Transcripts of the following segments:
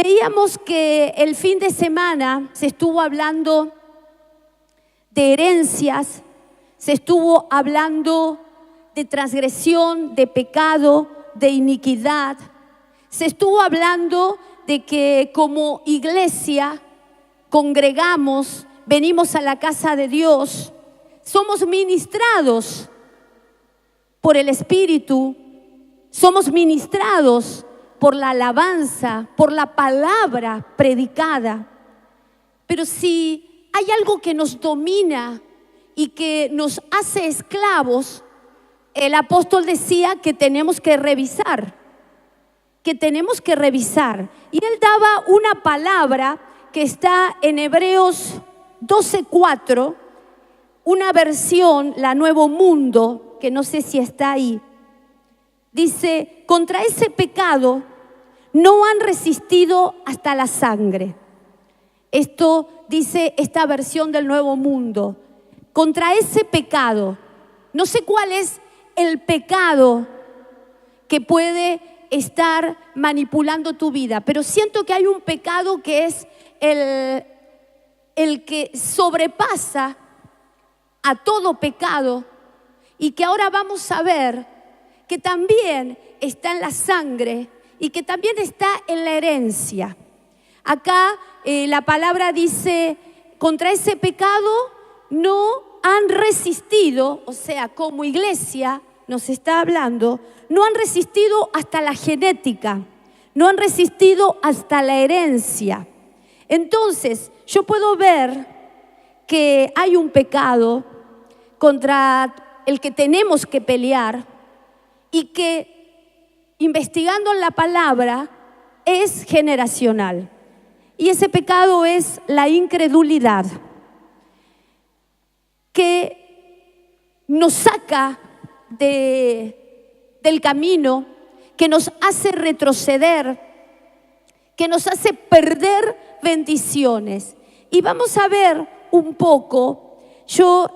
Veíamos que el fin de semana se estuvo hablando de herencias, se estuvo hablando de transgresión, de pecado, de iniquidad. Se estuvo hablando de que como iglesia congregamos, venimos a la casa de Dios, somos ministrados por el Espíritu, somos ministrados por la alabanza, por la palabra predicada. Pero si hay algo que nos domina y que nos hace esclavos, el apóstol decía que tenemos que revisar, Y él daba una palabra que está en Hebreos 12:4, una versión, la Nuevo Mundo, que no sé si está ahí. Dice: contra ese pecado no han resistido hasta la sangre. Esto dice esta versión del Nuevo Mundo. Contra ese pecado, no sé cuál es el pecado que puede estar manipulando tu vida, pero siento que hay un pecado que es el que sobrepasa a todo pecado, y que ahora vamos a ver que también está en la sangre y que también está en la herencia. Acá la palabra dice: contra ese pecado no han resistido, o sea, como iglesia nos está hablando, no han resistido hasta la genética, no han resistido hasta la herencia. Entonces, yo puedo ver que hay un pecado contra el que tenemos que pelear, y que, investigando en la palabra, es generacional. Y ese pecado es la incredulidad, que nos saca del camino, que nos hace retroceder, que nos hace perder bendiciones. Y vamos a ver un poco, yo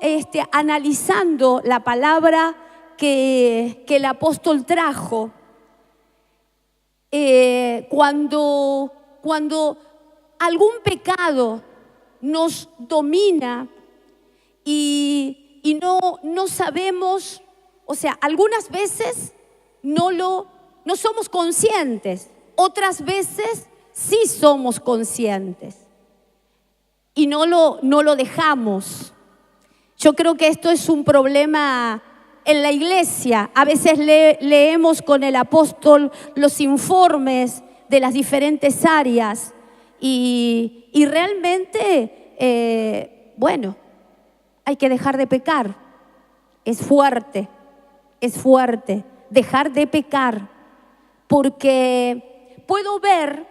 analizando la palabra que el apóstol trajo, cuando algún pecado nos domina y no sabemos, o sea, algunas veces no somos conscientes, otras veces sí somos conscientes y no lo dejamos. Yo creo que esto es un problema en la iglesia. A veces leemos con el apóstol los informes de las diferentes áreas y realmente, hay que dejar de pecar. Es fuerte dejar de pecar, porque puedo ver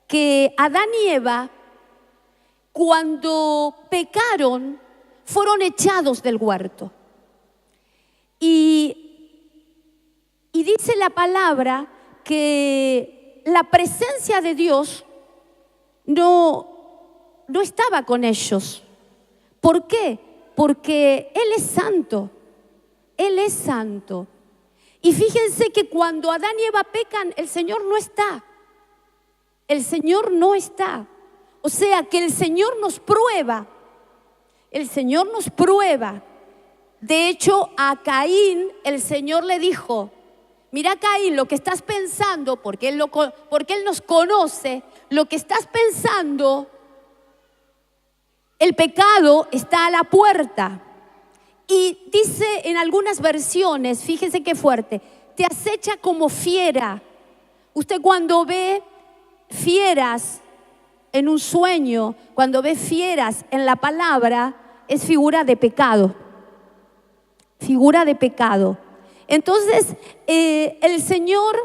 que Adán y Eva, cuando pecaron, fueron echados del huerto. Y dice la palabra que la presencia de Dios no estaba con ellos. ¿Por qué? Porque Él es santo. Él es santo. Y fíjense que cuando Adán y Eva pecan, el Señor no está. El Señor no está. O sea que el Señor nos prueba. El Señor nos prueba. De hecho, a Caín el Señor le dijo: mira, Caín, lo que estás pensando, porque Él nos conoce, lo que estás pensando, el pecado está a la puerta. Y dice en algunas versiones, fíjense qué fuerte, te acecha como fiera. Usted cuando ve fieras en un sueño, cuando ve fieras en la palabra, es figura de pecado. Figura de pecado. Entonces el Señor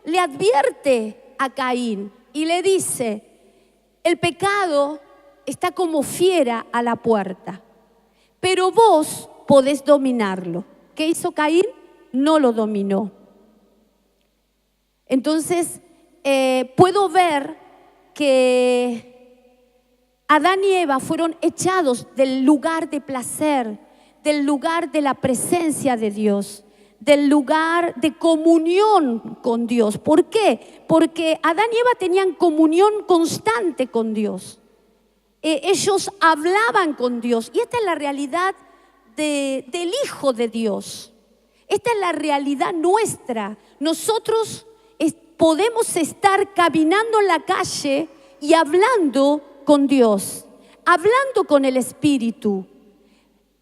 le advierte a Caín y le dice: el pecado está como fiera a la puerta, pero vos podés dominarlo. ¿Qué hizo Caín? No lo dominó. Entonces puedo ver que Adán y Eva fueron echados del lugar de placer, del lugar de la presencia de Dios, del lugar de comunión con Dios. ¿Por qué? Porque Adán y Eva tenían comunión constante con Dios. Ellos hablaban con Dios. Y esta es la realidad del Hijo de Dios. Esta es la realidad nuestra. Nosotros podemos estar caminando en la calle y hablando con Dios, hablando con el Espíritu.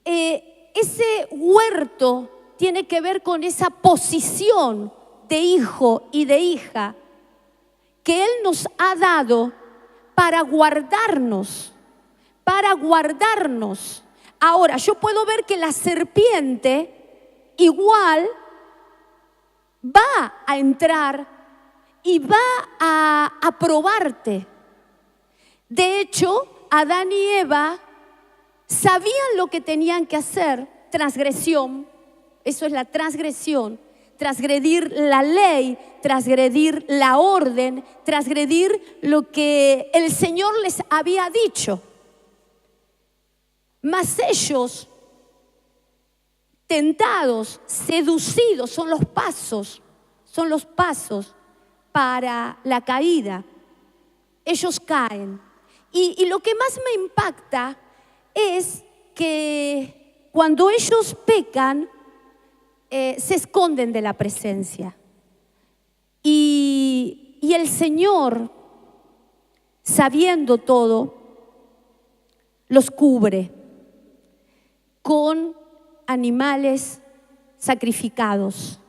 Ese huerto tiene que ver con esa posición de hijo y de hija que Él nos ha dado para guardarnos, para guardarnos. Ahora, yo puedo ver que la serpiente igual va a entrar y va a probarte. De hecho, Adán y Eva sabían lo que tenían que hacer, transgresión. Eso es la transgresión, transgredir la ley, transgredir la orden, transgredir lo que el Señor les había dicho. Mas ellos, tentados, seducidos, son los pasos para la caída. Ellos caen. Y lo que más me impacta es que cuando ellos pecan, se esconden de la presencia. Y el Señor, sabiendo todo, los cubre con animales sacrificados,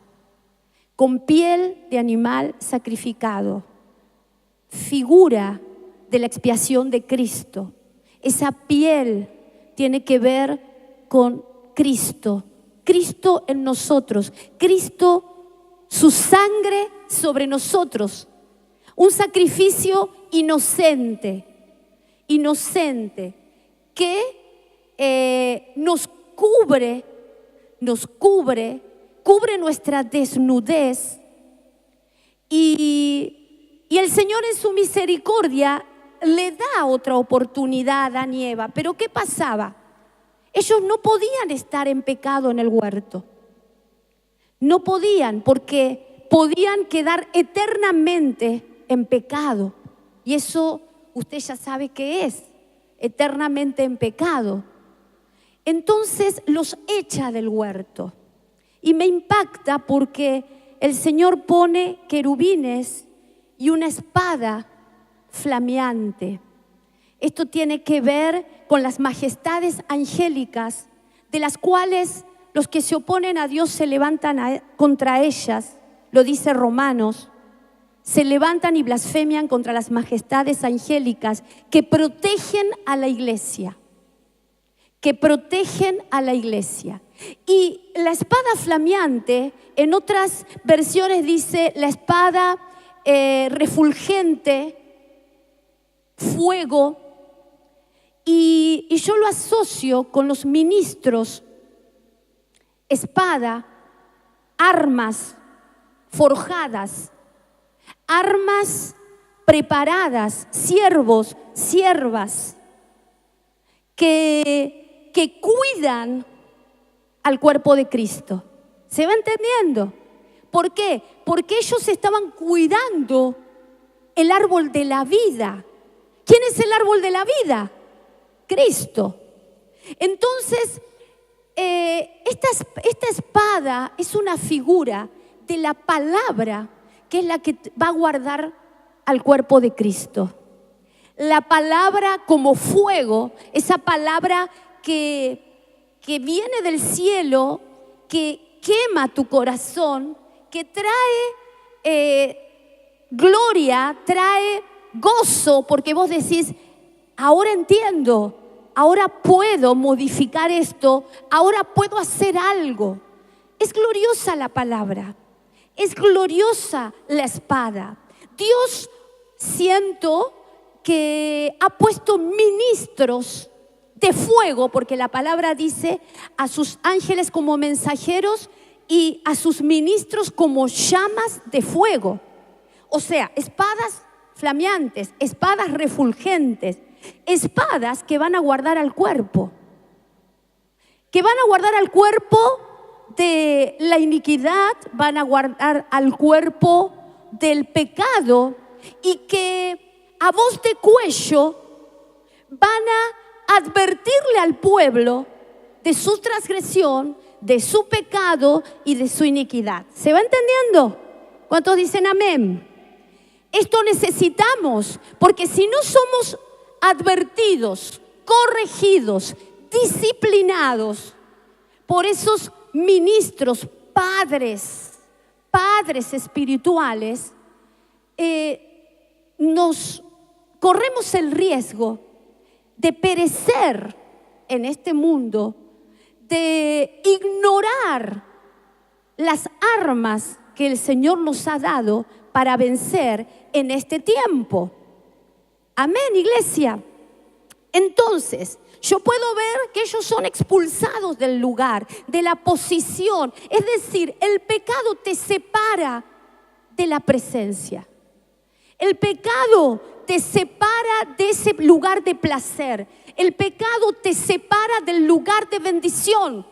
con piel de animal sacrificado, figura de la expiación de Cristo. Esa piel tiene que ver con Cristo. Cristo en nosotros, Cristo, su sangre sobre nosotros, un sacrificio inocente que nos cubre nuestra desnudez y el Señor en su misericordia le da otra oportunidad a Adán y Eva. Pero ¿qué pasaba? Ellos no podían estar en pecado en el huerto. No podían, porque podían quedar eternamente en pecado. Y eso usted ya sabe qué es, eternamente en pecado. Entonces los echa del huerto. Y me impacta porque el Señor pone querubines y una espada flameante. Esto tiene que ver con las majestades angélicas, de las cuales los que se oponen a Dios se levantan contra ellas, lo dice Romanos, se levantan y blasfemian contra las majestades angélicas que protegen a la iglesia, Y la espada flameante, en otras versiones dice la espada refulgente, fuego. Y yo lo asocio con los ministros, espada, armas forjadas, armas preparadas, siervos, siervas, que cuidan al cuerpo de Cristo. ¿Se va entendiendo? ¿Por qué? Porque ellos estaban cuidando el árbol de la vida. ¿Quién es el árbol de la vida? Cristo. Entonces, esta espada es una figura de la palabra que es la que va a guardar al cuerpo de Cristo. La palabra como fuego, esa palabra que viene del cielo, que quema tu corazón, que trae gloria, trae gozo, porque vos decís, ahora entiendo, ahora puedo modificar esto, ahora puedo hacer algo. Es gloriosa la palabra, es gloriosa la espada. Dios, siento que ha puesto ministros de fuego, porque la palabra dice a sus ángeles como mensajeros y a sus ministros como llamas de fuego. O sea, espadas flameantes, espadas refulgentes, espadas que van a guardar al cuerpo, de la iniquidad van a guardar al cuerpo del pecado y que a voz de cuello van a advertirle al pueblo de su transgresión, de su pecado y de su iniquidad. ¿Se va entendiendo? ¿Cuántos dicen amén? Esto necesitamos, porque si no somos advertidos, corregidos, disciplinados por esos ministros, padres espirituales, nos corremos el riesgo de perecer en este mundo, de ignorar las armas que el Señor nos ha dado para vencer en este tiempo. Amén, iglesia. Entonces, yo puedo ver que ellos son expulsados del lugar, de la posición. Es decir, el pecado te separa de la presencia. El pecado te separa de ese lugar de placer. El pecado te separa del lugar de bendición.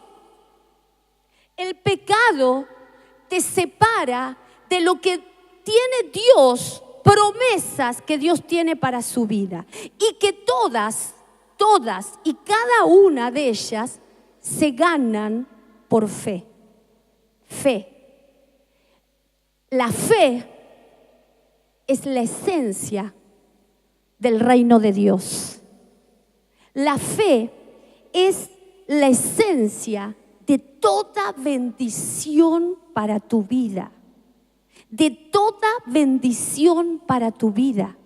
El pecado te separa de lo que tiene Dios, promesas que Dios tiene para su vida. Y que todas y cada una de ellas se ganan por fe. Fe. La fe es la esencia del reino de Dios. La fe es la esencia de toda bendición para tu vida. De toda bendición para tu vida.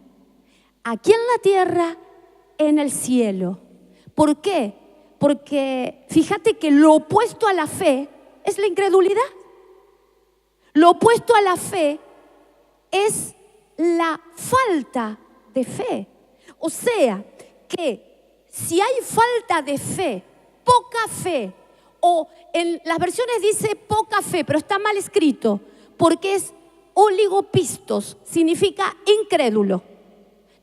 Aquí en la tierra, en el cielo. ¿Por qué? Porque fíjate que lo opuesto a la fe es la incredulidad. Lo opuesto a la fe es la falta de fe. O sea, que si hay falta de fe, poca fe, o en las versiones dice poca fe, pero está mal escrito, porque es oligopistos, significa incrédulo.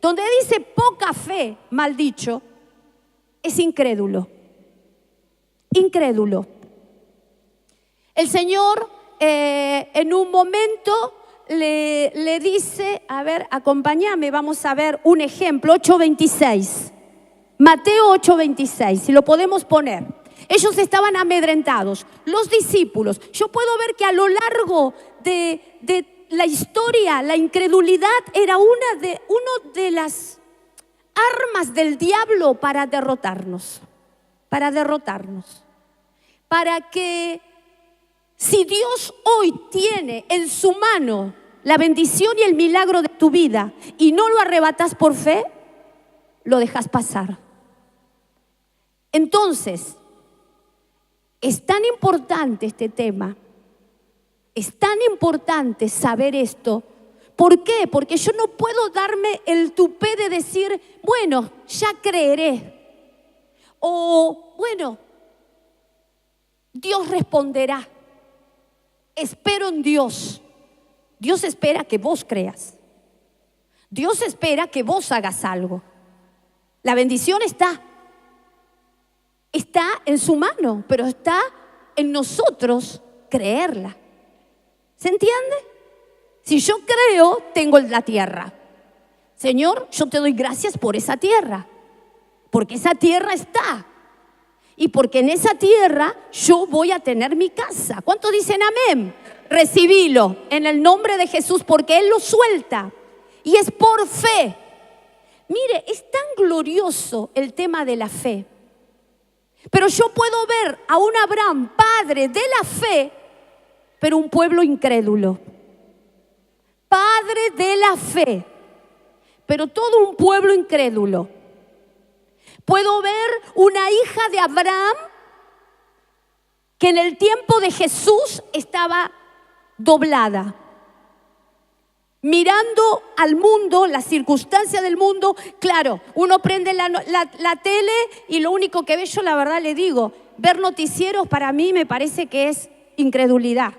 Donde dice poca fe, mal dicho, es incrédulo. Incrédulo. El Señor en un momento le dice, a ver, acompáñame, vamos a ver un ejemplo, 8:26. Mateo 8:26, si lo podemos poner. Ellos estaban amedrentados, los discípulos. Yo puedo ver que a lo largo de la historia, la incredulidad era una de las armas del diablo para derrotarnos. Para que si Dios hoy tiene en su mano la bendición y el milagro de tu vida y no lo arrebatas por fe, lo dejas pasar. Entonces, es tan importante este tema, es tan importante saber esto. ¿Por qué? Porque yo no puedo darme el tupé de decir, bueno, ya creeré. O, bueno, Dios responderá. Espero en Dios. Dios espera que vos creas. Dios espera que vos hagas algo. La bendición está en su mano, pero está en nosotros creerla. ¿Se entiende? Si yo creo, tengo la tierra. Señor, yo te doy gracias por esa tierra, porque esa tierra está. Y porque en esa tierra yo voy a tener mi casa. ¿Cuántos dicen amén? Recibilo en el nombre de Jesús, porque Él lo suelta. Y es por fe. Mire, es tan glorioso el tema de la fe. Pero yo puedo ver a un Abraham, padre de la fe, pero un pueblo incrédulo. Padre de la fe, pero todo un pueblo incrédulo. Puedo ver una hija de Abraham que en el tiempo de Jesús estaba doblada, mirando al mundo, las circunstancias del mundo. Claro, uno prende la tele y lo único que ve, yo la verdad le digo, ver noticieros para mí me parece que es incredulidad.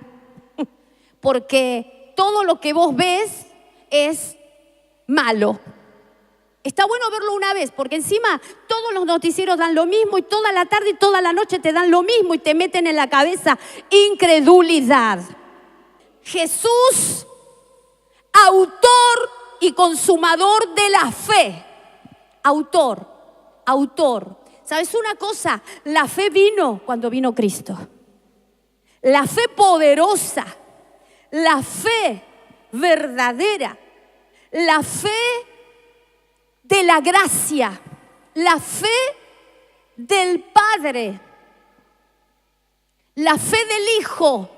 Porque todo lo que vos ves es malo. Está bueno verlo una vez, porque encima todos los noticieros dan lo mismo y toda la tarde y toda la noche te dan lo mismo y te meten en la cabeza incredulidad. Jesús, autor y consumador de la fe. Autor. ¿Sabes una cosa? La fe vino cuando vino Cristo. La fe poderosa, la fe verdadera, la fe de la gracia, la fe del Padre, la fe del Hijo,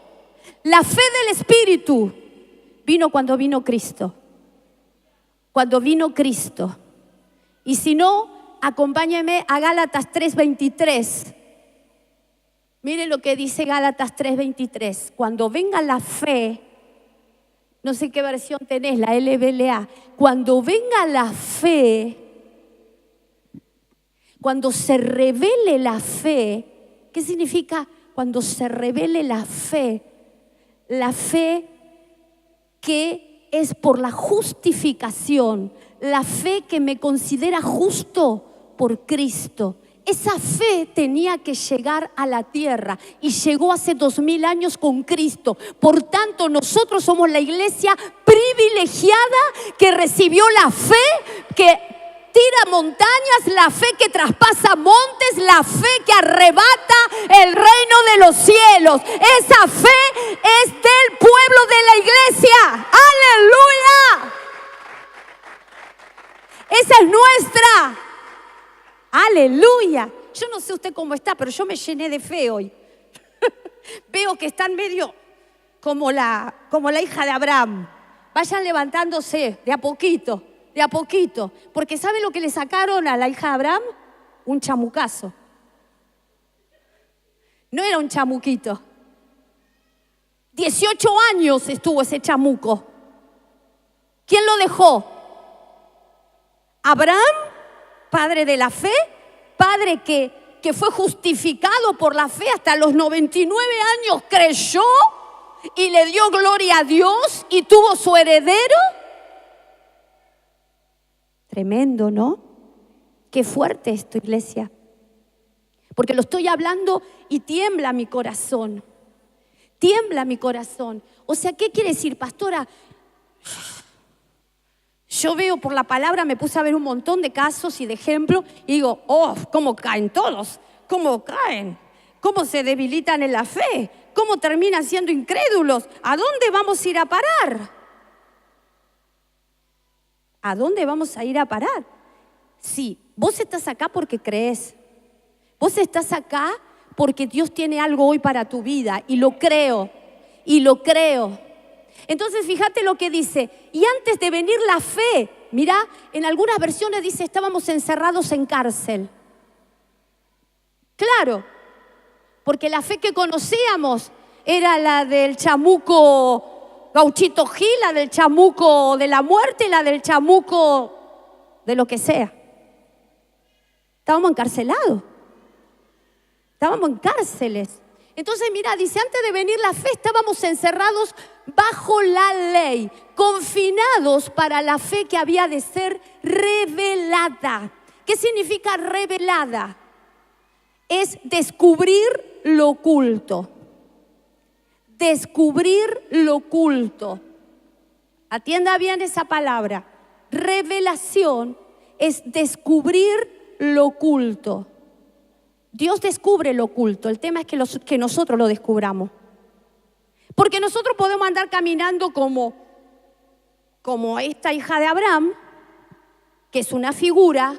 la fe del Espíritu, vino cuando vino Cristo. Cuando vino Cristo. Y si no, acompáñame a Gálatas 3:23. Miren lo que dice Gálatas 3:23. Cuando venga la fe, no sé qué versión tenés, la LBLA. Cuando venga la fe, cuando se revele la fe, ¿qué significa cuando se revele la fe? La fe que es por la justificación, la fe que me considera justo por Cristo. Esa fe tenía que llegar a la tierra y llegó hace 2000 años con Cristo. Por tanto, nosotros somos la iglesia privilegiada que recibió la fe que tira montañas, la fe que traspasa montes, la fe que arrebata el reino de los cielos. Esa fe es del pueblo de la iglesia. ¡Aleluya! Esa es nuestra. ¡Aleluya! Yo no sé usted cómo está, pero yo me llené de fe hoy. Veo que están medio como la hija de Abraham. Vayan levantándose de a poquito. Porque ¿sabe lo que le sacaron a la hija de Abraham? Un chamucazo. No era un chamuquito. 18 años estuvo ese chamuco. ¿Quién lo dejó? Abraham, padre de la fe, padre que fue justificado por la fe hasta los 99 años, creyó y le dio gloria a Dios y tuvo su heredero. Tremendo, ¿no? Qué fuerte esto, iglesia. Porque lo estoy hablando y tiembla mi corazón. Tiembla mi corazón. O sea, ¿qué quiere decir, pastora? Yo veo por la palabra, me puse a ver un montón de casos y de ejemplos y digo, oh, cómo caen todos, cómo caen, cómo se debilitan en la fe, cómo terminan siendo incrédulos. ¿A dónde vamos a ir a parar? ¿A dónde vamos a ir a parar? Sí, vos estás acá porque crees. Vos estás acá porque Dios tiene algo hoy para tu vida y lo creo. Entonces fíjate lo que dice, y antes de venir la fe, mira, en algunas versiones dice estábamos encerrados en cárcel. Claro, porque la fe que conocíamos era la del chamuco Gauchito Gil, la del chamuco de la muerte y la del chamuco de lo que sea. Estábamos encarcelados, estábamos en cárceles. Entonces mira, dice, antes de venir la fe estábamos encerrados bajo la ley, confinados para la fe que había de ser revelada. ¿Qué significa revelada? Es descubrir lo oculto. Descubrir lo oculto. Atienda bien esa palabra. Revelación es descubrir lo oculto. Dios descubre lo oculto. El tema es que nosotros lo descubramos. Porque nosotros podemos andar caminando como esta hija de Abraham, que es una figura,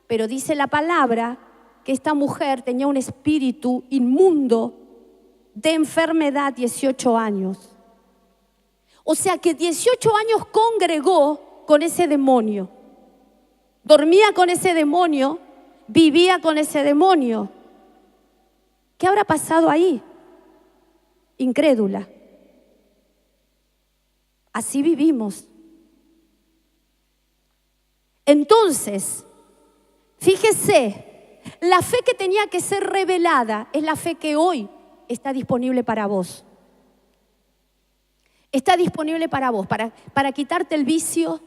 pero dice la palabra que esta mujer tenía un espíritu inmundo de enfermedad 18 años. O sea que 18 años congregó con ese demonio. Dormía con ese demonio, vivía con ese demonio. ¿Qué habrá pasado ahí? Incrédula. Así vivimos. Entonces, fíjese, la fe que tenía que ser revelada es la fe que hoy está disponible para vos. Está disponible para vos, para quitarte el vicio,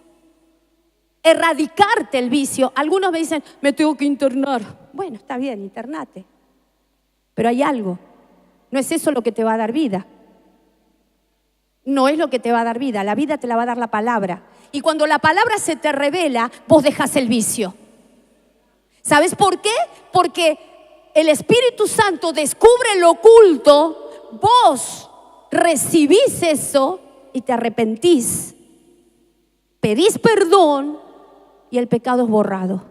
erradicarte el vicio. Algunos me dicen, me tengo que internar. Bueno, está bien, internate. Pero hay algo. No es eso lo que te va a dar vida. No es lo que te va a dar vida. La vida te la va a dar la palabra. Y cuando la palabra se te revela, vos dejas el vicio. ¿Sabes por qué? Porque el Espíritu Santo descubre lo oculto, vos recibís eso y te arrepentís. Pedís perdón y el pecado es borrado.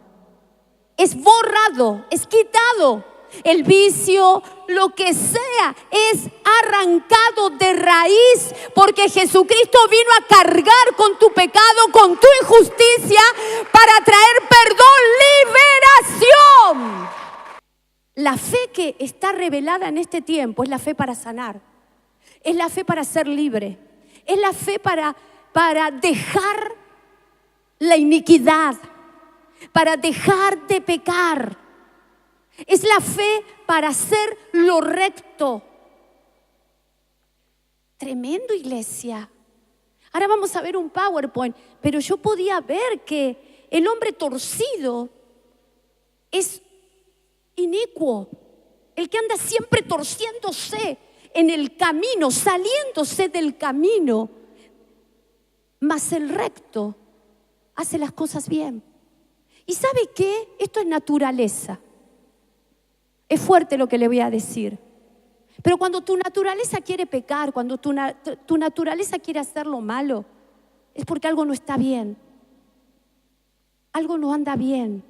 Es borrado, es quitado. El vicio, lo que sea, es arrancado de raíz, porque Jesucristo vino a cargar con tu pecado, con tu injusticia, para traer perdón, liberación. La fe que está revelada en este tiempo es la fe para sanar, es la fe para ser libre, es la fe para dejar la iniquidad, para dejar de pecar. Es la fe para hacer lo recto. Tremendo, iglesia. Ahora vamos a ver un PowerPoint, pero yo podía ver que el hombre torcido es inicuo. El que anda siempre torciéndose en el camino, saliéndose del camino. Mas el recto hace las cosas bien. ¿Y sabe qué? Esto es naturaleza. Es fuerte lo que le voy a decir. Pero cuando tu naturaleza quiere pecar, cuando tu naturaleza quiere hacer lo malo, es porque algo no está bien. Algo no anda bien.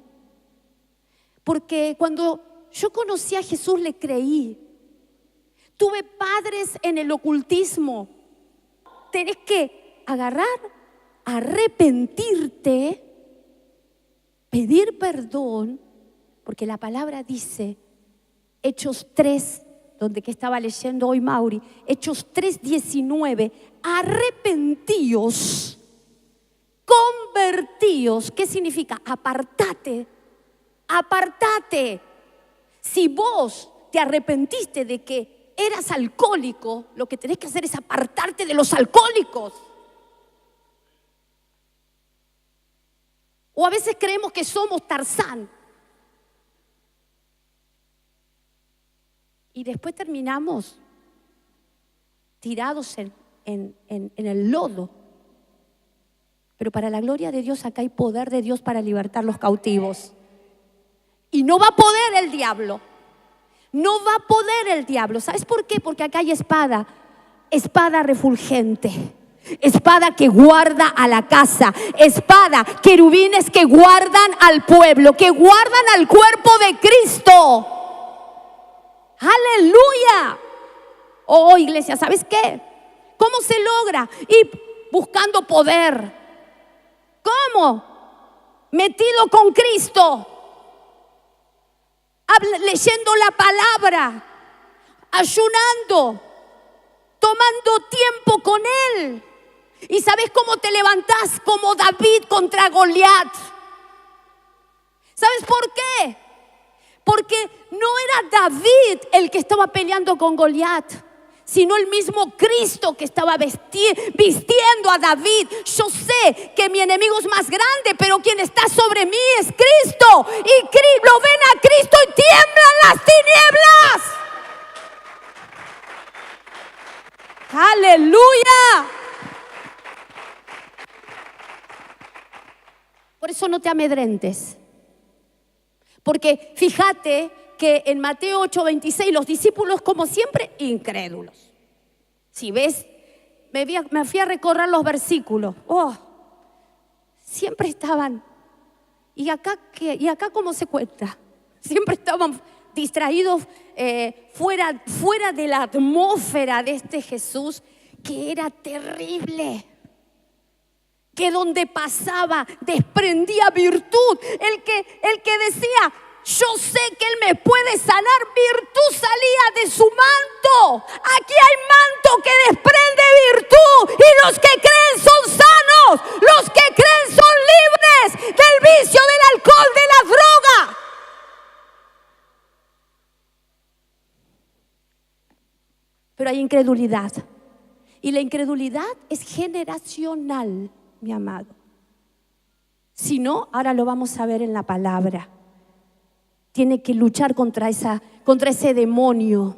Porque cuando yo conocí a Jesús le creí. Tuve padres en el ocultismo. Tenés que agarrar, arrepentirte, pedir perdón, porque la palabra dice, Hechos 3, donde que estaba leyendo hoy Mauri, Hechos 3:19, arrepentíos, convertíos. ¿Qué significa? Apartate, apartate. Si vos te arrepentiste de que eras alcohólico, lo que tenés que hacer es apartarte de los alcohólicos. O a veces creemos que somos Tarzán. Y después terminamos tirados en el lodo. Pero para la gloria de Dios, acá hay poder de Dios para libertar los cautivos. Y no va a poder el diablo. No va a poder el diablo. ¿Sabes por qué? Porque acá hay espada. Espada refulgente. Espada que guarda a la casa. Espada, querubines que guardan al pueblo, que guardan al cuerpo de Cristo. ¡Aleluya! Oh, iglesia, ¿sabes qué? ¿Cómo se logra? Y buscando poder. ¿Cómo? Metido con Cristo. Leyendo la palabra. Ayunando. Tomando tiempo con Él. ¿Y sabes cómo te levantás? Como David contra Goliat. ¿Sabes por qué? Porque no era David el que estaba peleando con Goliat, sino el mismo Cristo que estaba vistiendo a David. Yo sé que mi enemigo es más grande, pero quien está sobre mí es Cristo. Y lo ven a Cristo y tiemblan las tinieblas. ¡Aleluya! Por eso no te amedrentes. Porque fíjate que en Mateo 8:26 los discípulos, como siempre, incrédulos. Si ves, me fui a recorrer los versículos. Oh, siempre estaban. ¿Y acá qué? ¿Y acá cómo se cuenta? Siempre estaban distraídos fuera de la atmósfera de este Jesús, que era terrible. Que donde pasaba desprendía virtud. El que decía, yo sé que Él me puede sanar, virtud salía de su manto. Aquí hay manto que desprende virtud. Y los que creen son sanos. Los que creen son libres del vicio, del alcohol, de la droga. Pero hay incredulidad. Y la incredulidad es generacional, mi amado. Si no, ahora lo vamos a ver en la palabra. Tiene que luchar contra ese demonio,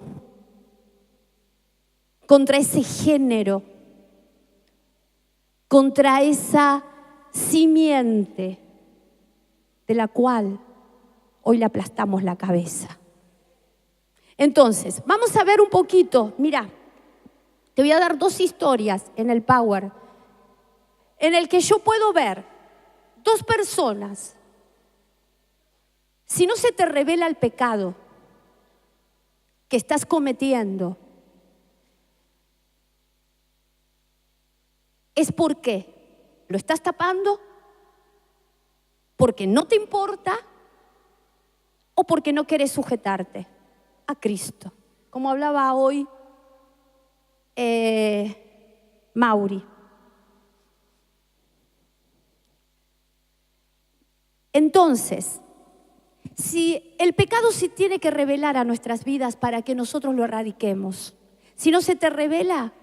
contra ese género, contra esa simiente de la cual hoy le aplastamos la cabeza. Entonces, vamos a ver un poquito. Mira, te voy a dar 2 historias en el Power, en el que yo puedo ver 2 personas. Si no se te revela el pecado que estás cometiendo, ¿es porque lo estás tapando? ¿Porque no te importa? ¿O porque no quieres sujetarte a Cristo? Como hablaba hoy Mauri. Entonces, si el pecado se tiene que revelar a nuestras vidas para que nosotros lo erradiquemos. Si no se te revela,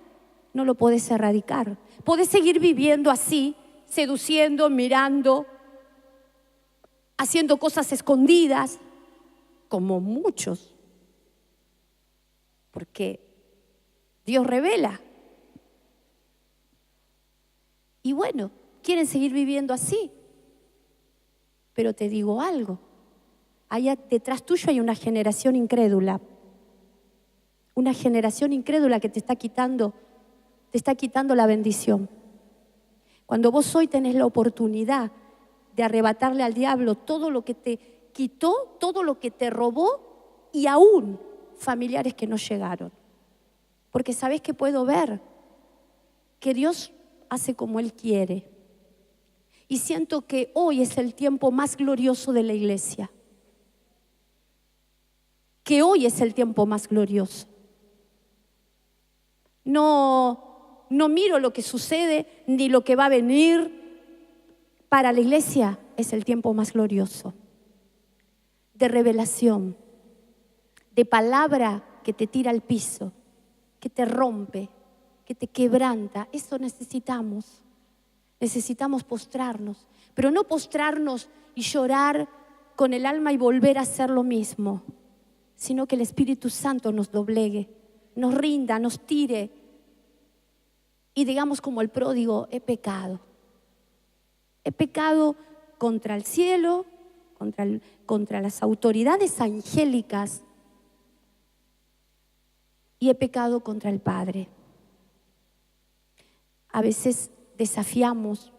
no lo puedes erradicar. Puedes seguir viviendo así, seduciendo, mirando, haciendo cosas escondidas, como muchos. Porque Dios revela. Y bueno, quieren seguir viviendo así. Pero te digo algo. Allá detrás tuyo hay una generación incrédula. Una generación incrédula que te está quitando la bendición. Cuando vos hoy tenés la oportunidad de arrebatarle al diablo todo lo que te quitó, todo lo que te robó y aún familiares que no llegaron. Porque sabés que puedo ver que Dios hace como Él quiere. Y siento que hoy es el tiempo más glorioso de la iglesia. Que hoy es el tiempo más glorioso. No miro lo que sucede ni lo que va a venir. Para la iglesia es el tiempo más glorioso. De revelación, de palabra que te tira al piso, que te rompe, que te quebranta. Eso necesitamos. Necesitamos postrarnos, pero no postrarnos y llorar con el alma y volver a hacer lo mismo, sino que el Espíritu Santo nos doblegue, nos rinda, nos tire y digamos como el pródigo: he pecado. He pecado contra el cielo, contra las autoridades angélicas y he pecado contra el Padre. A veces desafiamos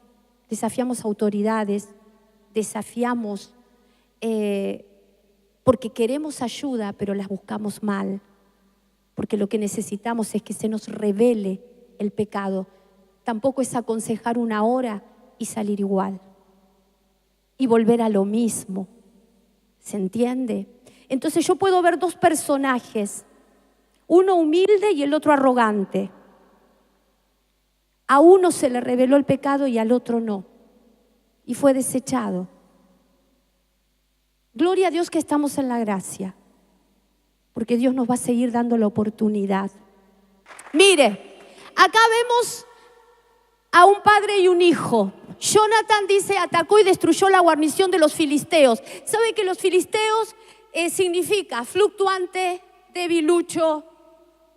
autoridades, desafiamos porque queremos ayuda, pero las buscamos mal. Porque lo que necesitamos es que se nos revele el pecado. Tampoco es aconsejar una hora y salir igual. Y volver a lo mismo. ¿Se entiende? Entonces yo puedo ver 2 personajes. Uno humilde y el otro arrogante. A uno se le reveló el pecado y al otro no. Y fue desechado. Gloria a Dios que estamos en la gracia. Porque Dios nos va a seguir dando la oportunidad. Mire, acá vemos a un padre y un hijo. Jonathan dice, atacó y destruyó la guarnición de los filisteos. ¿Sabe que los filisteos significa fluctuante, debilucho,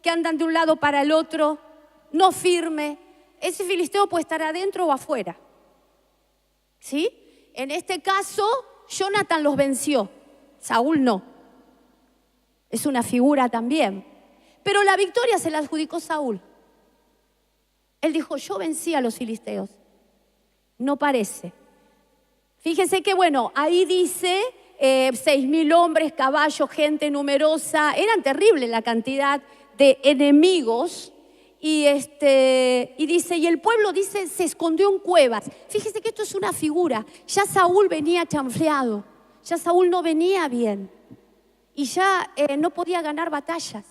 que andan de un lado para el otro, no firme? Ese filisteo puede estar adentro o afuera. ¿Sí? En este caso, Jonathan los venció. Saúl no. Es una figura también. Pero la victoria se la adjudicó Saúl. Él dijo, yo vencí a los filisteos. No parece. Fíjense que bueno, ahí dice 6.000 hombres, caballos, gente numerosa. Eran terribles la cantidad de enemigos. Y dice, y el pueblo dice, se escondió en cuevas. Fíjese que esto es una figura. Ya Saúl venía chanfleado. Ya Saúl no venía bien. Y ya no podía ganar batallas.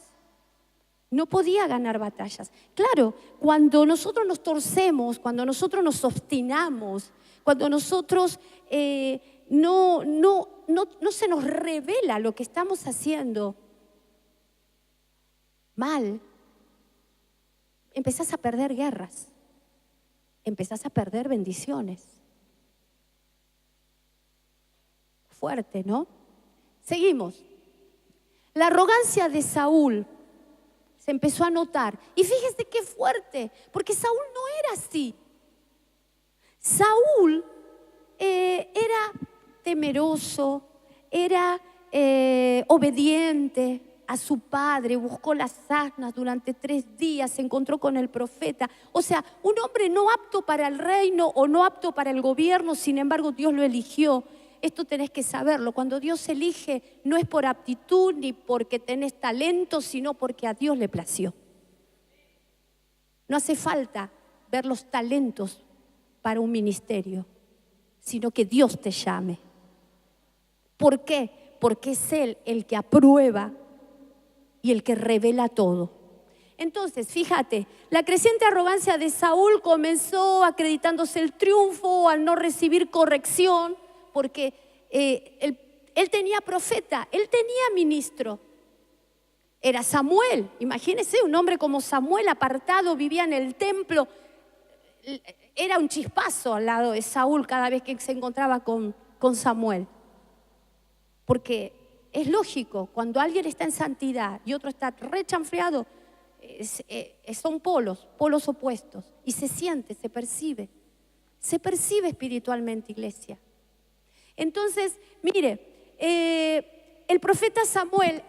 No podía ganar batallas. Claro, cuando nosotros nos torcemos, cuando nosotros nos obstinamos, cuando nosotros no se nos revela lo que estamos haciendo mal, empezás a perder guerras, empezás a perder bendiciones. fuerte, ¿no? Seguimos. La arrogancia de Saúl se empezó a notar. Y fíjese qué fuerte, porque Saúl no era así. Saúl era temeroso, era obediente a su padre, buscó las asnas durante 3 días, se encontró con el profeta. O sea, un hombre no apto para el reino o no apto para el gobierno, sin embargo Dios lo eligió. Esto tenés que saberlo, cuando Dios elige no es por aptitud ni porque tenés talento, sino porque a Dios le plació. No hace falta ver los talentos para un ministerio, sino que Dios te llame. ¿Por qué? Porque es Él el que aprueba y el que revela todo. Entonces, fíjate, la creciente arrogancia de Saúl comenzó acreditándose el triunfo al no recibir corrección, porque él tenía profeta, él tenía ministro. Era Samuel, imagínense un hombre como Samuel, apartado, vivía en el templo. Era un chispazo al lado de Saúl cada vez que se encontraba con Samuel. Porque es lógico, cuando alguien está en santidad y otro está rechanfriado, son polos opuestos. Y se siente, se percibe espiritualmente, iglesia. Entonces, mire, el profeta Samuel,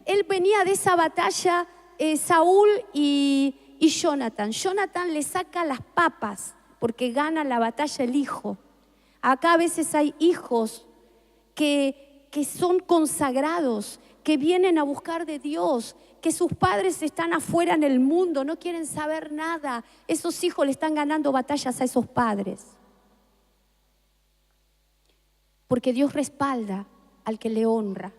él venía de esa batalla, Saúl y Jonathan. Jonathan le saca las papas porque gana la batalla el hijo. Acá a veces hay hijos que son consagrados, que vienen a buscar de Dios, que sus padres están afuera en el mundo, no quieren saber nada. Esos hijos le están ganando batallas a esos padres. Porque Dios respalda al que le honra,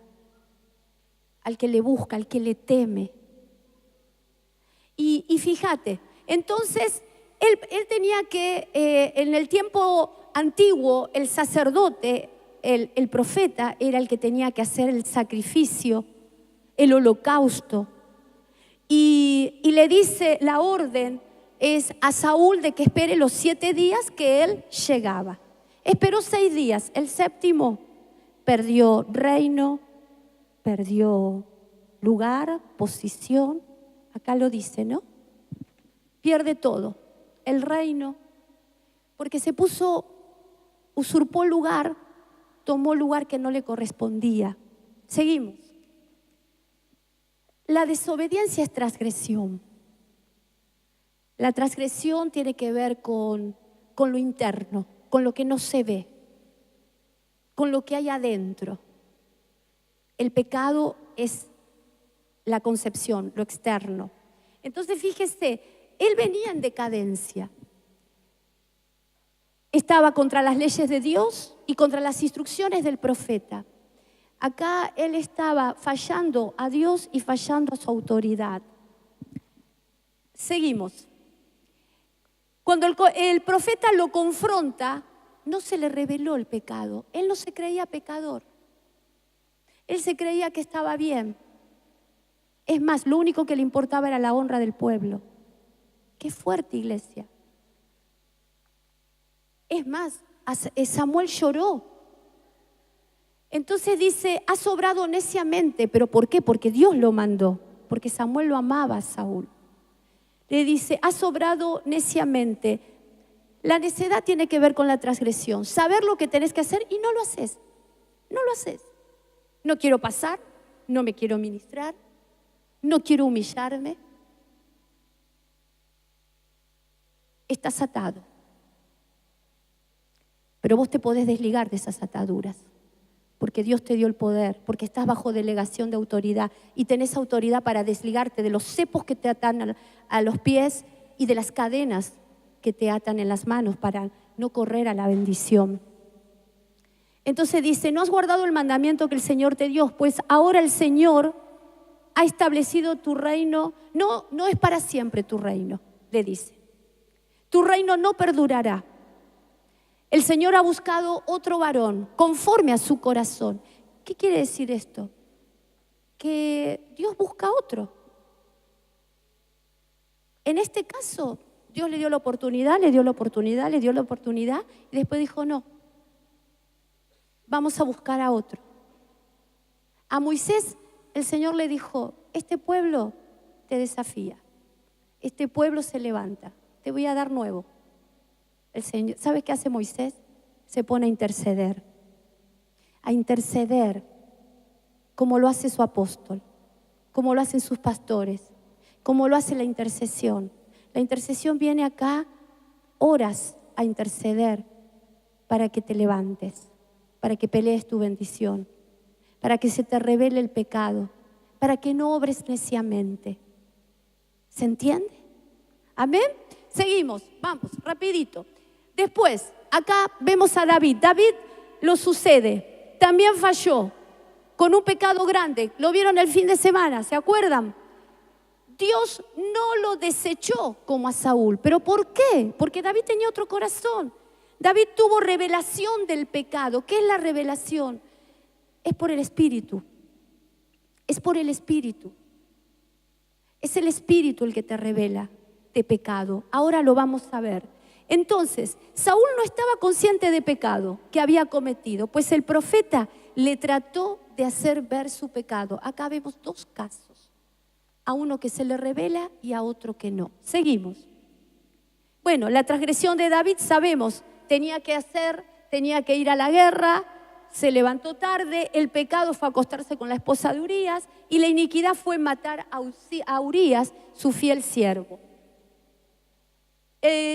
al que le busca, al que le teme. Y fíjate, entonces él tenía que, en el tiempo antiguo, el sacerdote, el profeta, era el que tenía que hacer el sacrificio, el holocausto. Y le dice, la orden es a Saúl de que espere los 7 días que él llegaba. Esperó 6 días, el 7º perdió reino, perdió lugar, posición, acá lo dice, ¿no? Pierde todo, el reino, porque se usurpó lugar, tomó lugar que no le correspondía. Seguimos. La desobediencia es transgresión. La transgresión tiene que ver con lo interno, con lo que no se ve, con lo que hay adentro. El pecado es la concepción, lo externo. Entonces fíjese, él venía en decadencia. Estaba contra las leyes de Dios y contra las instrucciones del profeta. Acá él estaba fallando a Dios y fallando a su autoridad. Seguimos. Cuando el profeta lo confronta, no se le reveló el pecado. Él no se creía pecador. Él se creía que estaba bien. Es más, lo único que le importaba era la honra del pueblo. Qué fuerte, iglesia. Es más, Samuel lloró. Entonces dice, has obrado neciamente. ¿Pero por qué? Porque Dios lo mandó. Porque Samuel lo amaba a Saúl. Le dice, has obrado neciamente. La necedad tiene que ver con la transgresión. Saber lo que tenés que hacer y no lo haces. No lo haces. No quiero pasar, no me quiero ministrar, no quiero humillarme. Estás atado. Pero vos te podés desligar de esas ataduras. Porque Dios te dio el poder, porque estás bajo delegación de autoridad y tenés autoridad para desligarte de los cepos que te atan a los pies y de las cadenas que te atan en las manos para no correr a la bendición. Entonces dice, no has guardado el mandamiento que el Señor te dio, pues ahora el Señor ha establecido tu reino. No es para siempre tu reino, le dice. Tu reino no perdurará. El Señor ha buscado otro varón conforme a su corazón. ¿Qué quiere decir esto? Que Dios busca otro. En este caso, Dios le dio la oportunidad, le dio la oportunidad, le dio la oportunidad y después dijo no. vamos a buscar a otro. A Moisés el Señor le dijo, este pueblo te desafía, este pueblo se levanta, te voy a dar nuevo. El Señor, ¿sabes qué hace Moisés? Se pone a interceder como lo hace su apóstol, como lo hacen sus pastores, como lo hace la intercesión. La intercesión viene acá horas a interceder para que te levantes, para que pelees tu bendición, para que se te revele el pecado, para que no obres neciamente. ¿Se entiende? Amén. Seguimos, vamos, rapidito. Después, acá vemos a David. David lo sucede, también falló con un pecado grande. Lo vieron el fin de semana, ¿se acuerdan? Dios no lo desechó como a Saúl. ¿Pero por qué? Porque David tenía otro corazón. David tuvo revelación del pecado. ¿Qué es la revelación? Es por el Espíritu. Es por el Espíritu. Es el Espíritu el que te revela de pecado. Ahora lo vamos a ver. Entonces, Saúl no estaba consciente de pecado que había cometido, pues el profeta le trató de hacer ver su pecado. Acá vemos dos casos. A uno que se le revela y a otro que no. Seguimos. Bueno, la transgresión de David sabemos, tenía que ir a la guerra, se levantó tarde, el pecado fue acostarse con la esposa de Urías y la iniquidad fue matar a Urías, su fiel siervo.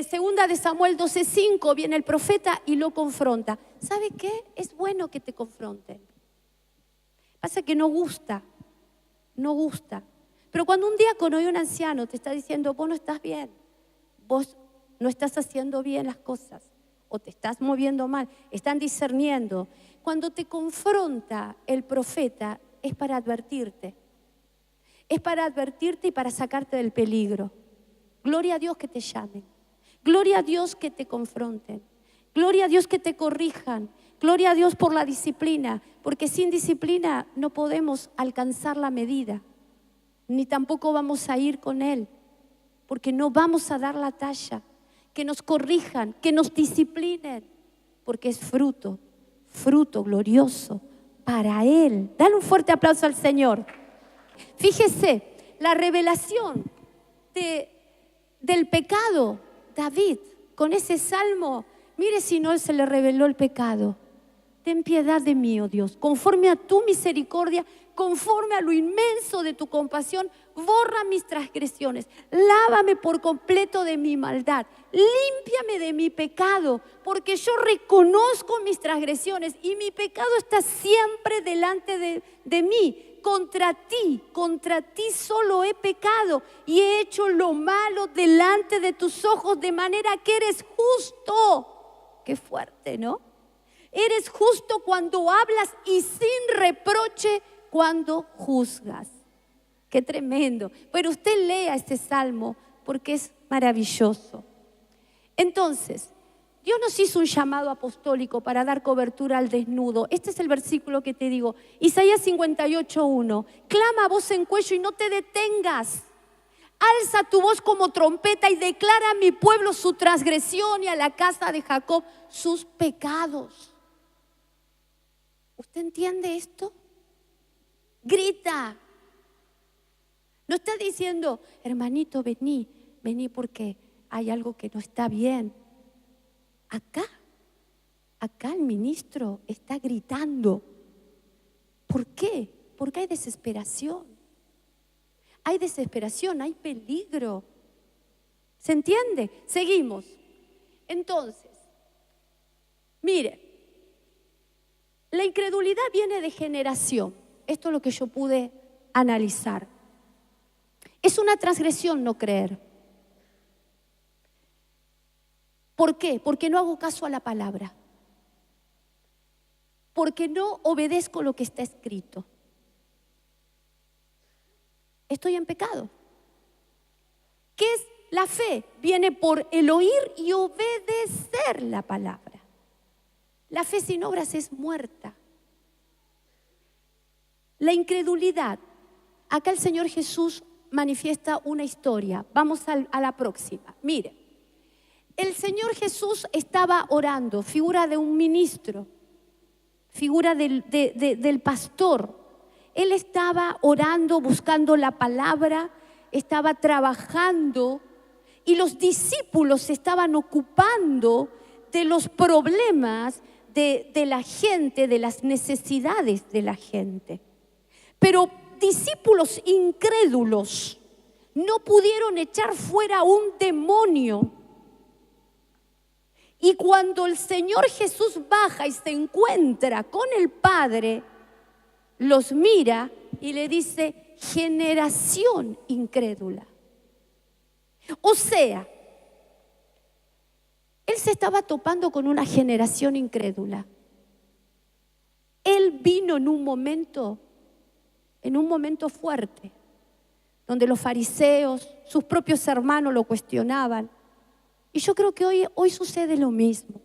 Segunda de Samuel 12:5 viene el profeta y lo confronta. ¿Sabe qué? Es bueno que te confronten. Pasa que no gusta. Pero cuando un diácono y un anciano te está diciendo, vos no estás bien, vos no estás haciendo bien las cosas, o te estás moviendo mal, están discerniendo. Cuando te confronta el profeta es para advertirte. Es para advertirte y para sacarte del peligro. Gloria a Dios que te llamen. Gloria a Dios que te confronten. Gloria a Dios que te corrijan. Gloria a Dios por la disciplina, porque sin disciplina no podemos alcanzar la medida, ni tampoco vamos a ir con Él, porque no vamos a dar la talla. Que nos corrijan, que nos disciplinen, porque es fruto glorioso para Él. Dale un fuerte aplauso al Señor. Fíjese, la revelación del pecado, David, con ese salmo, mire si no se le reveló el pecado. Ten piedad de mí, oh Dios, conforme a tu misericordia, conforme a lo inmenso de tu compasión, borra mis transgresiones, lávame por completo de mi maldad, límpiame de mi pecado, porque yo reconozco mis transgresiones y mi pecado está siempre delante de mí. Contra ti solo he pecado y he hecho lo malo delante de tus ojos, de manera que eres justo. Qué fuerte, ¿no? Eres justo cuando hablas y sin reproche cuando juzgas. Qué tremendo. Pero usted lea este salmo porque es maravilloso. Entonces, Dios nos hizo un llamado apostólico para dar cobertura al desnudo. Este es el versículo que te digo. Isaías 58:1. Clama a voz en cuello y no te detengas. Alza tu voz como trompeta y declara a mi pueblo su transgresión y a la casa de Jacob sus pecados. ¿Usted entiende esto? Grita. No está diciendo, hermanito, vení porque hay algo que no está bien. Acá el ministro está gritando. ¿Por qué? Porque hay desesperación. Hay desesperación, hay peligro. ¿Se entiende? Seguimos. Entonces, mire, la incredulidad viene de generación. Esto es lo que yo pude analizar. Es una transgresión no creer. ¿Por qué? Porque no hago caso a la palabra. Porque no obedezco lo que está escrito. Estoy en pecado. ¿Qué es la fe? Viene por el oír y obedecer la palabra. La fe sin obras es muerta. La incredulidad. Acá el Señor Jesús manifiesta una historia. Vamos a la próxima. Mire, el Señor Jesús estaba orando, figura de un ministro. figura del pastor. Él estaba orando, buscando la palabra, estaba trabajando y los discípulos se estaban ocupando de los problemas de la gente, de las necesidades de la gente. Pero discípulos incrédulos no pudieron echar fuera un demonio. Y cuando el Señor Jesús baja y se encuentra con el Padre, los mira y le dice: generación incrédula. O sea, Él se estaba topando con una generación incrédula. Él vino en un momento fuerte, donde los fariseos, sus propios hermanos lo cuestionaban. Y yo creo que hoy sucede lo mismo.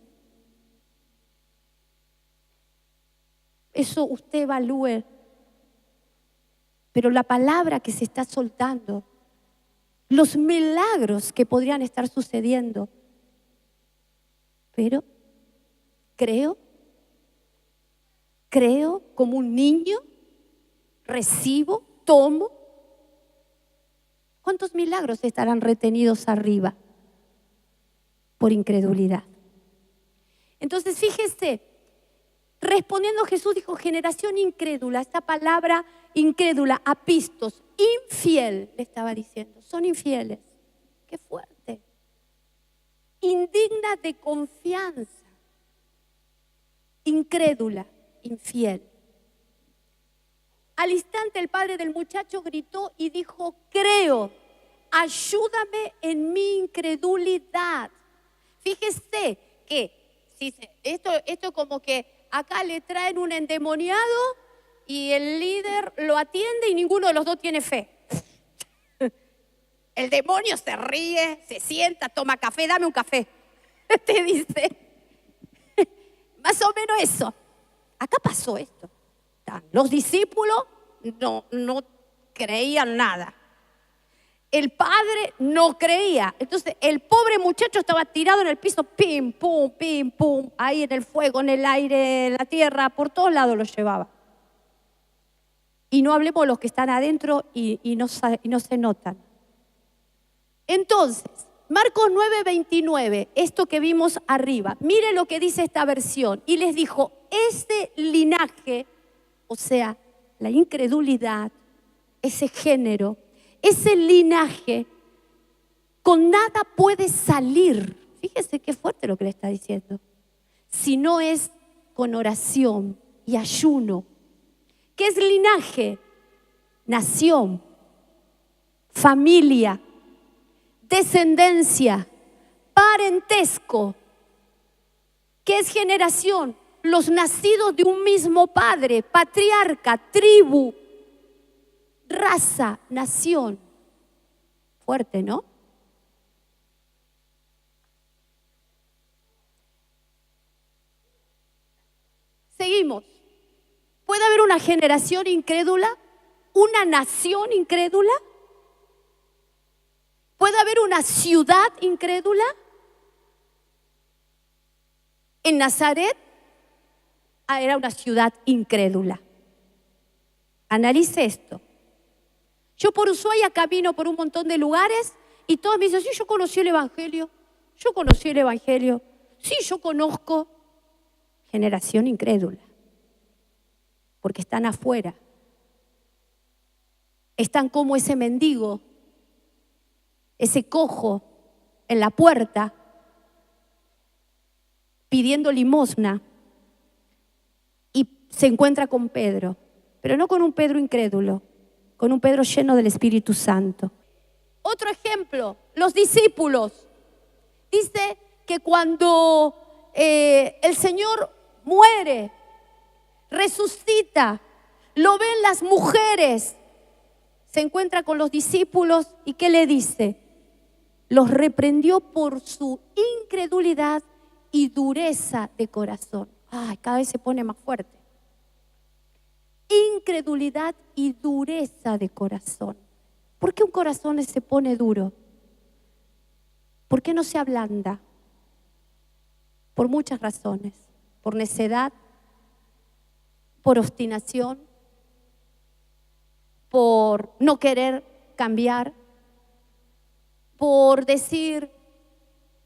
Eso usted evalúe. Pero la palabra que se está soltando, los milagros que podrían estar sucediendo. Pero creo como un niño, recibo, tomo. ¿Cuántos milagros estarán retenidos arriba por incredulidad? Entonces fíjese, respondiendo Jesús dijo: generación incrédula. Esta palabra incrédula, apistos, infiel, le estaba diciendo, son infieles. Qué fuerte. Indigna de confianza, incrédula, infiel. Al instante el padre del muchacho gritó y dijo: creo, ayúdame en mi incredulidad. Fíjese que esto como que acá le traen un endemoniado y el líder lo atiende y ninguno de los dos tiene fe. El demonio se ríe, se sienta, toma café, dame un café. Te dice. Más o menos eso. Acá pasó esto. Los discípulos no creían nada. El padre no creía. Entonces el pobre muchacho estaba tirado en el piso, pim, pum, ahí en el fuego, en el aire, en la tierra, por todos lados lo llevaba. Y no hablemos de los que están adentro y no se notan. Entonces, Marcos 9:29, esto que vimos arriba, mire lo que dice esta versión. Y les dijo: este linaje, o sea, la incredulidad, ese género, ese linaje, con nada puede salir. Fíjese qué fuerte lo que le está diciendo. Si no es con oración y ayuno. ¿Qué es linaje? Nación, familia, descendencia, parentesco. ¿Qué es generación? Los nacidos de un mismo padre, patriarca, tribu, raza, nación. Fuerte, ¿no? Seguimos. ¿Puede haber una generación incrédula? ¿Una nación incrédula? ¿Puede haber una ciudad incrédula? En Nazaret era una ciudad incrédula. Analice esto. Yo por Ushuaia camino por un montón de lugares y todos me dicen: sí, yo conocí el Evangelio. Sí, yo conozco. Generación incrédula. Porque están afuera. Están como ese mendigo, ese cojo en la puerta, pidiendo limosna, y se encuentra con Pedro, pero no con un Pedro incrédulo, con un Pedro lleno del Espíritu Santo. Otro ejemplo, los discípulos. Dice que cuando el Señor muere, resucita, lo ven las mujeres, se encuentra con los discípulos y ¿qué le dice? Los reprendió por su incredulidad y dureza de corazón. Ay, cada vez se pone más fuerte. Incredulidad y dureza de corazón. ¿Por qué un corazón se pone duro? ¿Por qué no se ablanda? Por muchas razones. Por necedad, por obstinación, por no querer cambiar, por decir,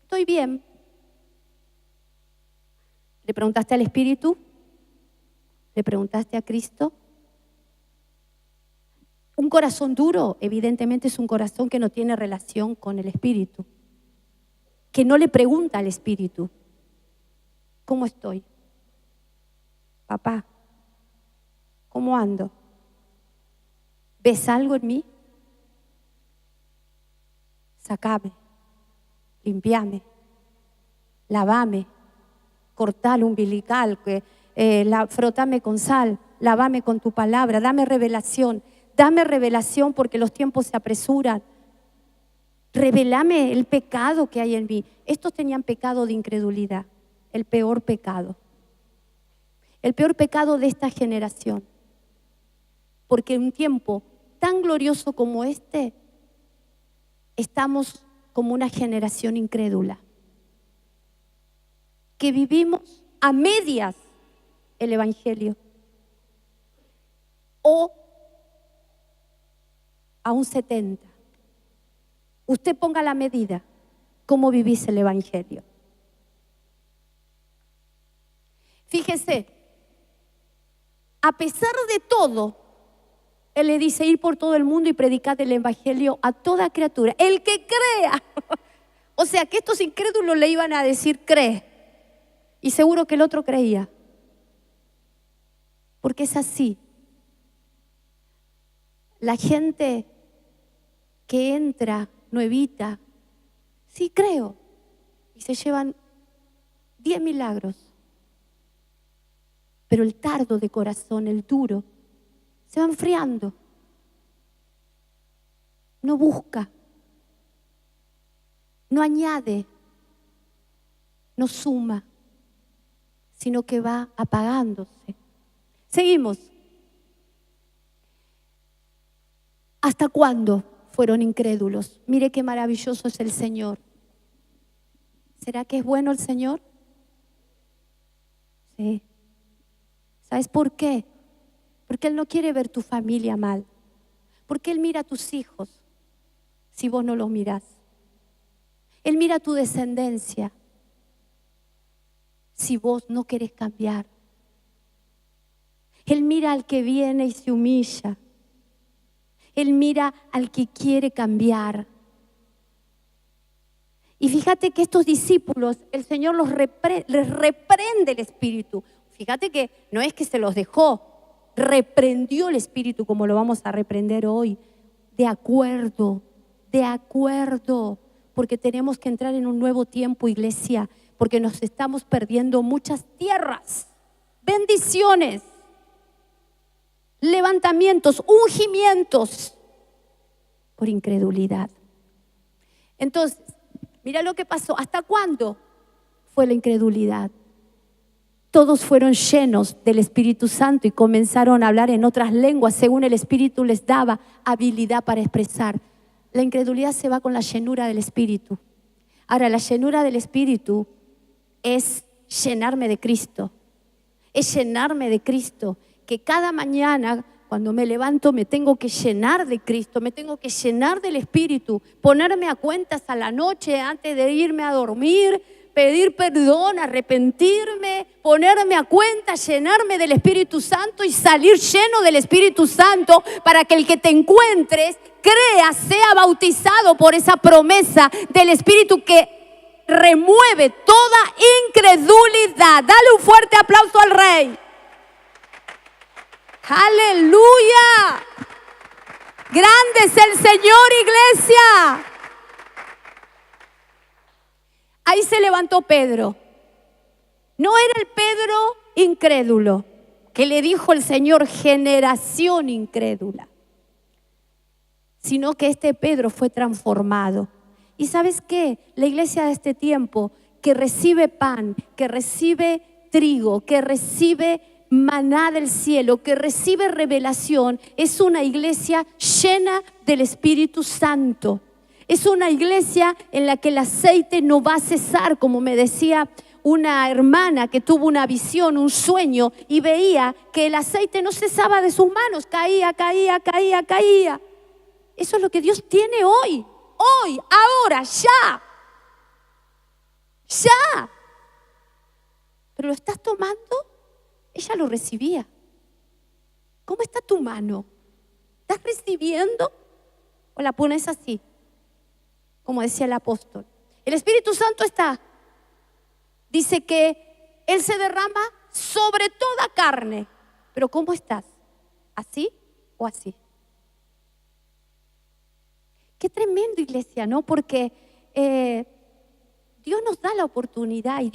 estoy bien. ¿Le preguntaste al Espíritu? ¿Le preguntaste a Cristo? Un corazón duro, evidentemente, es un corazón que no tiene relación con el Espíritu, que no le pregunta al Espíritu, ¿cómo estoy? Papá, ¿cómo ando? ¿Ves algo en mí? Sacame, limpiame, lavame, cortale umbilical, frotame con sal, lavame con tu palabra, dame revelación porque los tiempos se apresuran. Revelame el pecado que hay en mí. Estos tenían pecado de incredulidad, el peor pecado de esta generación, porque en un tiempo tan glorioso como este, estamos como una generación incrédula, que vivimos a medias el Evangelio o a un 70%. Usted ponga la medida, cómo vivís el Evangelio. Fíjese, a pesar de todo, Él le dice ir por todo el mundo y predicar el Evangelio a toda criatura. El que crea. O sea que estos incrédulos le iban a decir cree. Y seguro que el otro creía. Porque es así. La gente que entra nuevita, sí creo. Y se llevan 10 milagros. Pero el tardo de corazón, el duro, se va enfriando. No busca, no añade, no suma, sino que va apagándose. Seguimos. ¿Hasta cuándo fueron incrédulos? Mire qué maravilloso es el Señor. ¿Será que es bueno el Señor? Sí. ¿Sabes por qué? Porque Él no quiere ver tu familia mal. Porque Él mira a tus hijos si vos no los mirás. Él mira a tu descendencia si vos no querés cambiar. Él mira al que viene y se humilla. Él mira al que quiere cambiar. Y fíjate que estos discípulos, el Señor les reprende el Espíritu. Fíjate que no es que se los dejó, reprendió el Espíritu como lo vamos a reprender hoy. De acuerdo, porque tenemos que entrar en un nuevo tiempo, iglesia, porque nos estamos perdiendo muchas tierras, bendiciones, levantamientos, ungimientos por incredulidad. Entonces, mira lo que pasó. ¿Hasta cuándo fue la incredulidad? Todos fueron llenos del Espíritu Santo y comenzaron a hablar en otras lenguas según el Espíritu les daba habilidad para expresar. La incredulidad se va con la llenura del Espíritu. Ahora, la llenura del Espíritu es llenarme de Cristo. Es llenarme de Cristo. Que cada mañana cuando me levanto me tengo que llenar de Cristo, me tengo que llenar del Espíritu, ponerme a cuentas a la noche antes de irme a dormir, pedir perdón, arrepentirme, ponerme a cuenta, llenarme del Espíritu Santo y salir lleno del Espíritu Santo para que el que te encuentres crea, sea bautizado por esa promesa del Espíritu que remueve toda incredulidad. Dale un fuerte aplauso al Rey. ¡Aleluya! Grande es el Señor, iglesia. Ahí se levantó Pedro. No era el Pedro incrédulo que le dijo el Señor generación incrédula, sino que este Pedro fue transformado. ¿Y sabes qué? La iglesia de este tiempo que recibe pan, que recibe trigo, que recibe maná del cielo, que recibe revelación, es una iglesia llena del Espíritu Santo. Es una iglesia en la que el aceite no va a cesar, como me decía una hermana que tuvo una visión, un sueño, y veía que el aceite no cesaba de sus manos, caía. Eso es lo que Dios tiene hoy, ahora, ya. Pero ¿lo estás tomando? Ella lo recibía. ¿Cómo está tu mano? ¿Estás recibiendo o la pones así? Como decía el apóstol. El Espíritu Santo dice que Él se derrama sobre toda carne. Pero ¿cómo estás? ¿Así o así? Qué tremendo, iglesia, ¿no? Porque Dios nos da la oportunidad y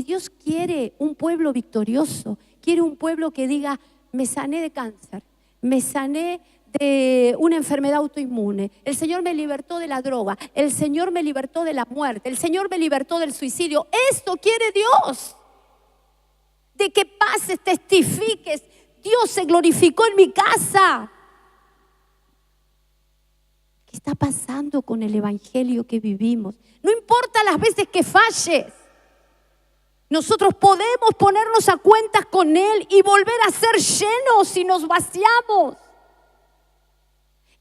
Dios quiere un pueblo victorioso. Quiere un pueblo que diga, me sané de cáncer, me sané de una enfermedad autoinmune, el Señor me libertó de la droga, el Señor me libertó de la muerte, el Señor me libertó del suicidio. Esto quiere Dios. De que pases, testifiques, Dios se glorificó en mi casa. ¿Qué está pasando con el evangelio que vivimos? No importa las veces que falles, nosotros podemos ponernos a cuentas con Él y volver a ser llenos si nos vaciamos.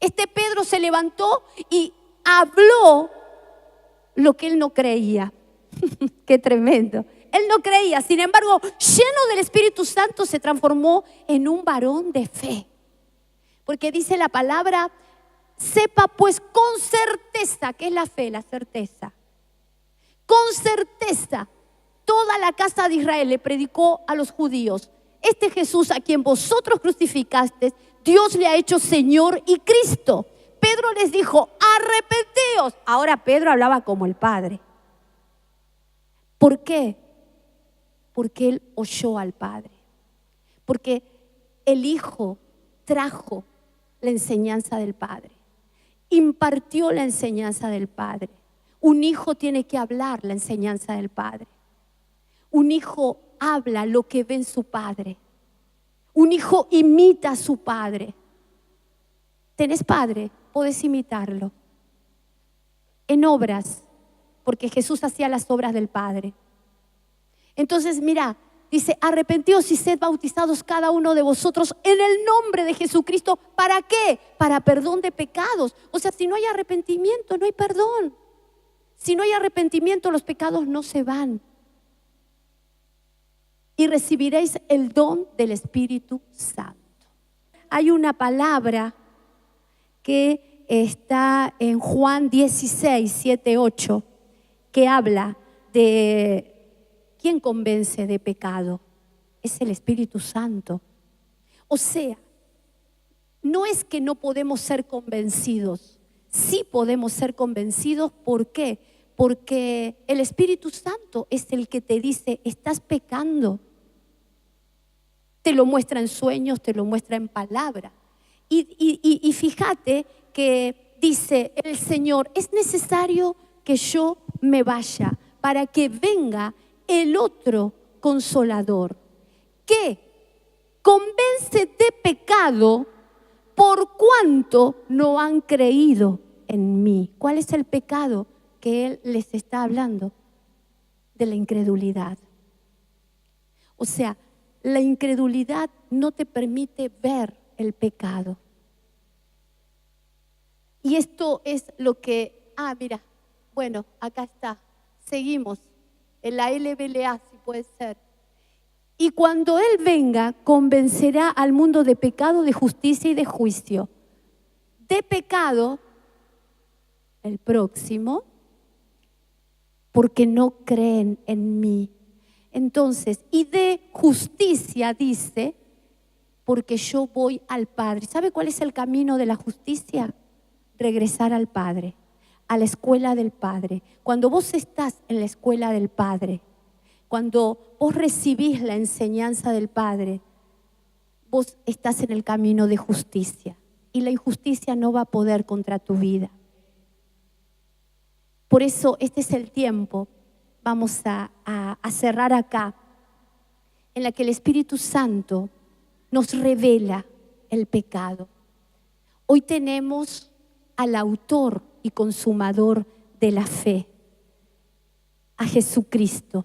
Este Pedro se levantó y habló lo que él no creía. Qué tremendo. Él no creía, sin embargo, lleno del Espíritu Santo, se transformó en un varón de fe. Porque dice la palabra, sepa pues con certeza, ¿qué es la fe? La certeza. Con certeza, toda la casa de Israel le predicó a los judíos: este Jesús a quien vosotros crucificasteis, Dios le ha hecho Señor y Cristo. Pedro les dijo, arrepenteos. Ahora Pedro hablaba como el Padre. ¿Por qué? Porque él oyó al Padre. Porque el Hijo trajo la enseñanza del Padre. Impartió la enseñanza del Padre. Un hijo tiene que hablar la enseñanza del Padre. Un hijo habla lo que ve en su padre. Un hijo imita a su padre. ¿Tenés padre? Podés imitarlo. En obras, porque Jesús hacía las obras del Padre. Entonces, mira, dice, arrepentíos y sed bautizados cada uno de vosotros en el nombre de Jesucristo. ¿Para qué? Para perdón de pecados. O sea, si no hay arrepentimiento, no hay perdón. Si no hay arrepentimiento, los pecados no se van. Y recibiréis el don del Espíritu Santo. Hay una palabra que está en Juan 16, 7, 8, que habla de quién convence de pecado. Es el Espíritu Santo. O sea, no es que no podemos ser convencidos. Sí podemos ser convencidos. ¿Por qué? Porque el Espíritu Santo es el que te dice, estás pecando. Te lo muestra en sueños, te lo muestra en palabra. Y fíjate que dice el Señor, es necesario que yo me vaya para que venga el otro consolador, que convence de pecado por cuanto no han creído en mí. ¿Cuál es el pecado que Él les está hablando? De la incredulidad. O sea, la incredulidad no te permite ver el pecado. Y esto es lo que, mira, bueno, acá está, seguimos, en la LBLA, si puede ser. Y cuando Él venga, convencerá al mundo de pecado, de justicia y de juicio. De pecado, el próximo, porque no creen en mí. Entonces, y de justicia dice, porque yo voy al Padre. ¿Sabe cuál es el camino de la justicia? Regresar al Padre, a la escuela del Padre. Cuando vos estás en la escuela del Padre, cuando vos recibís la enseñanza del Padre, vos estás en el camino de justicia. Y la injusticia no va a poder contra tu vida. Por eso este es el tiempo. Vamos a cerrar acá, en la que el Espíritu Santo nos revela el pecado. Hoy tenemos al autor y consumador de la fe, a Jesucristo.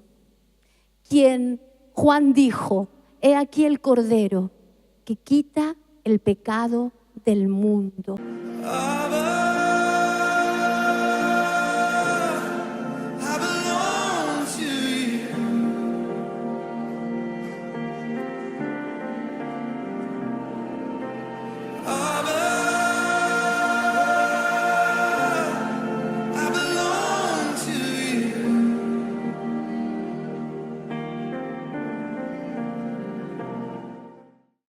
quien Juan dijo: he aquí el Cordero que quita el pecado del mundo.